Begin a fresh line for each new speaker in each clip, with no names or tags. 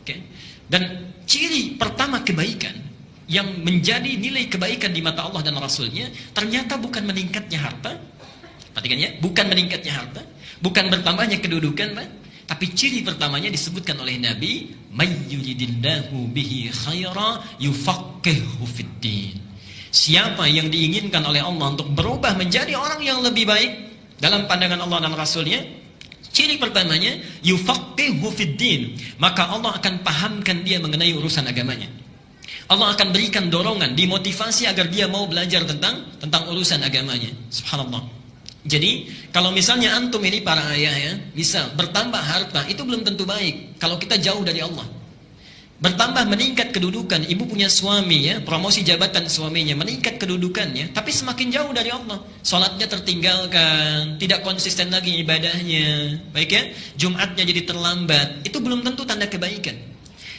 Oke. Dan ciri pertama kebaikan yang menjadi nilai kebaikan di mata Allah dan Rasulnya ternyata bukan meningkatnya harta. Perhatikan ya, bukan meningkatnya harta, bukan bertambahnya kedudukan, Pak. Tapi ciri pertamanya disebutkan oleh Nabi, "May yuridillahu bihi khaira yufaqihuhu fiddin." Siapa yang diinginkan oleh Allah untuk berubah menjadi orang yang lebih baik dalam pandangan Allah dan Rasulnya, ciri pertamanya yufaqihuhu fiddin, maka Allah akan pahamkan dia mengenai urusan agamanya. Allah akan berikan dorongan, dimotivasi agar dia mau belajar tentang urusan agamanya. Subhanallah. Jadi, kalau misalnya antum ini para ayah ya, bisa bertambah harta, itu belum tentu baik kalau kita jauh dari Allah. Bertambah meningkat kedudukan, ibu punya suami ya, promosi jabatan suaminya, meningkat kedudukannya, tapi semakin jauh dari Allah. Salatnya tertinggalkan, tidak konsisten lagi ibadahnya, baik ya, Jumatnya jadi terlambat, itu belum tentu tanda kebaikan.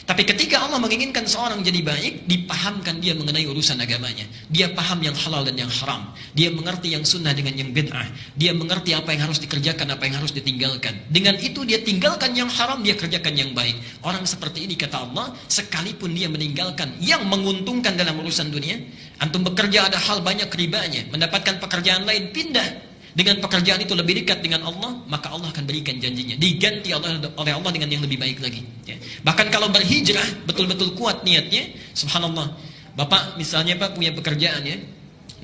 Tapi ketika Allah menginginkan seorang jadi baik, dipahamkan dia mengenai urusan agamanya. Dia paham yang halal dan yang haram. Dia mengerti yang sunnah dengan yang bid'ah. Dia mengerti apa yang harus dikerjakan, apa yang harus ditinggalkan. Dengan itu dia tinggalkan yang haram, dia kerjakan yang baik. Orang seperti ini kata Allah, sekalipun dia meninggalkan yang menguntungkan dalam urusan dunia, antum bekerja ada hal banyak ribanya, mendapatkan pekerjaan lain, pindah. Dengan pekerjaan itu lebih dekat dengan Allah, maka Allah akan berikan janjinya. Diganti oleh Allah dengan yang lebih baik lagi. Ya. Bahkan kalau berhijrah, betul-betul kuat niatnya, subhanallah. Bapak misalnya Pak punya pekerjaan ya,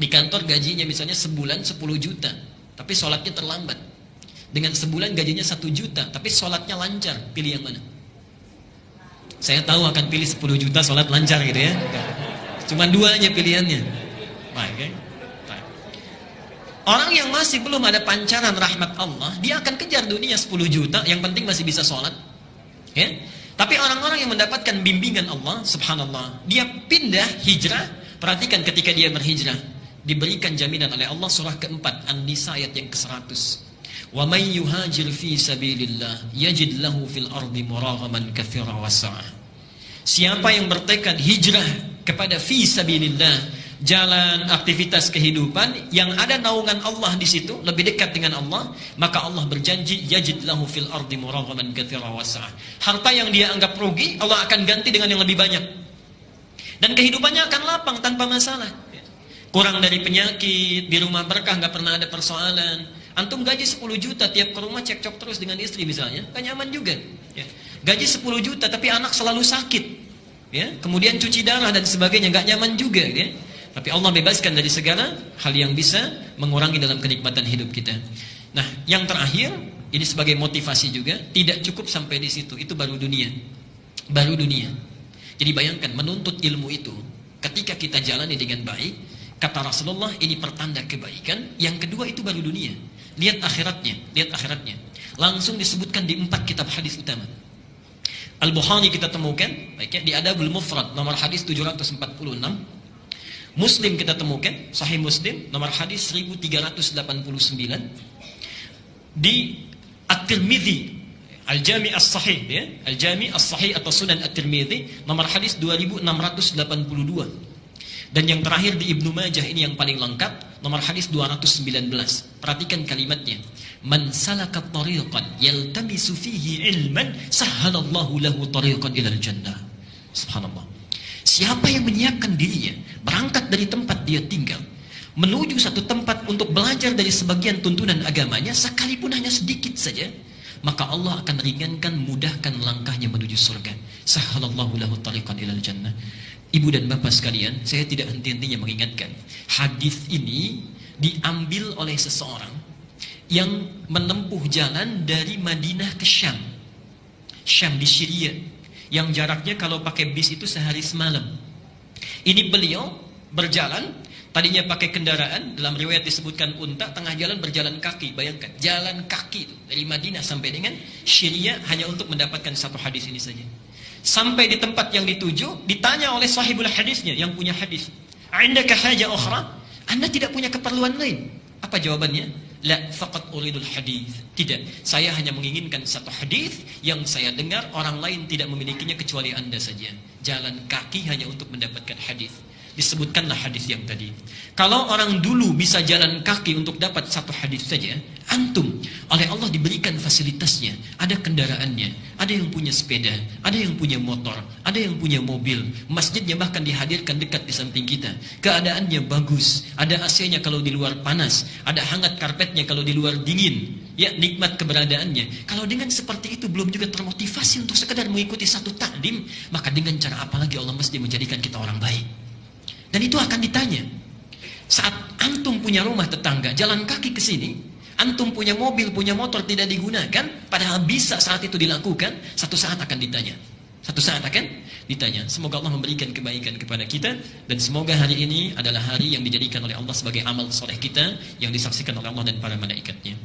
di kantor gajinya misalnya sebulan 10 juta, tapi sholatnya terlambat. Dengan sebulan gajinya 1 juta, tapi sholatnya lancar. Pilih yang mana? Saya tahu akan pilih 10 juta sholat lancar gitu ya. Cuma dua aja pilihannya. Baik ya. Orang yang masih belum ada pancaran rahmat Allah, dia akan kejar dunia 10 juta, yang penting masih bisa sholat. Ya? Tapi orang-orang yang mendapatkan bimbingan Allah, subhanallah, dia pindah, hijrah. Perhatikan ketika dia berhijrah, diberikan jaminan oleh Allah, surah keempat, An-Nisa ayat yang ke-100. Wa may yuhajir fi sabilillah yajid lahu fil ardi muraghaman katsira wasa'ah. Siapa yang bertekad hijrah kepada fi sabilillah, jalan aktivitas kehidupan yang ada naungan Allah di situ, lebih dekat dengan Allah, maka Allah berjanji yajid lahu fil ardi muraghaman katsira wasa'ah. Harta yang dia anggap rugi, Allah akan ganti dengan yang lebih banyak. Dan kehidupannya akan lapang tanpa masalah. Kurang dari penyakit, di rumah berkah, nggak pernah ada persoalan. Antum gaji 10 juta, tiap ke rumah cekcok terus dengan istri misalnya, kan nyaman juga. Ya. Gaji 10 juta tapi anak selalu sakit. Ya, kemudian cuci darah dan sebagainya, nggak nyaman juga ya. Tapi Allah bebaskan dari segala hal yang bisa mengurangi dalam kenikmatan hidup kita. Nah, yang terakhir, ini sebagai motivasi juga, tidak cukup sampai di situ, itu baru dunia. Baru dunia. Jadi bayangkan, menuntut ilmu itu, ketika kita jalani dengan baik, kata Rasulullah, ini pertanda kebaikan. Yang kedua itu baru dunia. Lihat akhiratnya, lihat akhiratnya. Langsung disebutkan di 4 kitab hadis utama. Al-Bukhari kita temukan, baiknya di Adabul Mufrad, nomor hadis 746. Muslim kita temukan, Sahih Muslim, nomor hadis 1389. Di At-Tirmidzi, Al-Jami' As-Sahih ya, Al-Jami' As-Sahih atau Sunan At-Tirmidzi, nomor hadis 2682. Dan yang terakhir di Ibnu Majah, ini yang paling lengkap, nomor hadis 219. Perhatikan kalimatnya. Man salaka tariqan yaltamisu fihi ilman sahhalallahu lahu tariqan ilal jannah. Subhanallah. Siapa yang menyiapkan dirinya, berangkat dari tempat dia tinggal, menuju satu tempat untuk belajar dari sebagian tuntunan agamanya, sekalipun hanya sedikit saja, maka Allah akan ringankan, mudahkan langkahnya menuju surga. Sahhalallahu lahu tariqan ilal jannah. Ibu dan bapak sekalian, saya tidak henti-hentinya mengingatkan, hadis ini diambil oleh seseorang yang menempuh jalan dari Madinah ke Syam. Syam di Syria, yang jaraknya kalau pakai bis itu sehari semalam. Ini beliau berjalan, tadinya pakai kendaraan, dalam riwayat disebutkan unta, tengah jalan berjalan kaki. Bayangkan, jalan kaki dari Madinah sampai dengan Syria hanya untuk mendapatkan satu hadis ini saja. Sampai di tempat yang dituju, ditanya oleh sahibul hadisnya, yang punya hadis, "Indaka haja ukhra?" Anda tidak punya keperluan lain? Apa jawabannya? La faqat uridul hadis. Tidak, saya hanya menginginkan satu hadis yang saya dengar orang lain tidak memilikinya kecuali Anda saja. Jalan kaki hanya untuk mendapatkan hadis. Disebutkanlah hadis yang tadi. Kalau orang dulu bisa jalan kaki untuk dapat satu hadis saja, Antum oleh Allah diberikan fasilitasnya, ada kendaraannya, ada yang punya sepeda, ada yang punya motor, ada yang punya mobil, masjidnya bahkan dihadirkan dekat di samping kita, keadaannya bagus, ada AC-nya kalau di luar panas, ada hangat karpetnya kalau di luar dingin, ya nikmat keberadaannya. Kalau dengan seperti itu belum juga termotivasi untuk sekedar mengikuti satu takdim, maka dengan cara apa lagi Allah mesti menjadikan kita orang baik? Dan itu akan ditanya. Saat antum punya rumah tetangga, jalan kaki ke sini, antum punya mobil, punya motor tidak digunakan, padahal bisa saat itu dilakukan, satu saat akan ditanya. Satu saat akan ditanya. Semoga Allah memberikan kebaikan kepada kita, dan semoga hari ini adalah hari yang dijadikan oleh Allah sebagai amal soleh kita, yang disaksikan oleh Allah dan para malaikatnya.